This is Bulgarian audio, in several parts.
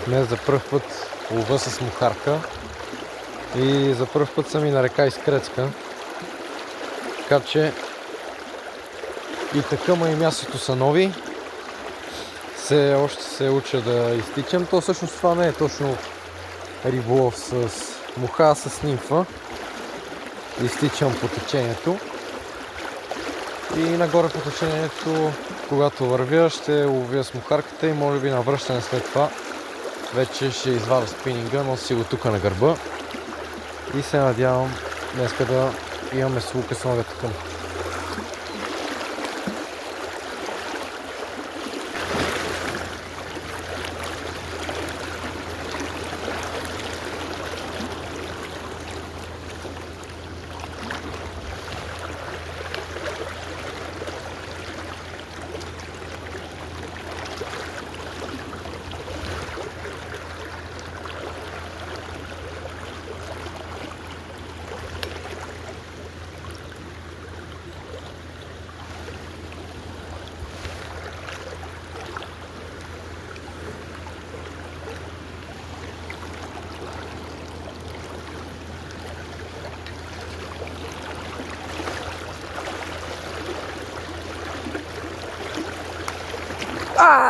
Днес за пръв път лова с мухарка и за пръв път съм и на река Искрецка. Така че и такъма и мястото са нови. Все още се уча да изтичам. То всъщност това не е точно риболов с муха, а с нимфа. Изтичам по течението. И нагоре по течението, когато вървя, ще ловя с мухарката и може би на връщане след това вече ще извадя спининга, но си го тук на гърба. И се надявам днеска да имаме слука с новия такъм.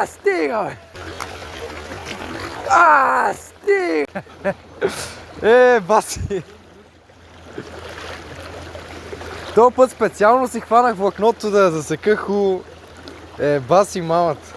Стига, бе! Стига! Баси! Този път специално си хванах влакното да засека баси мамата.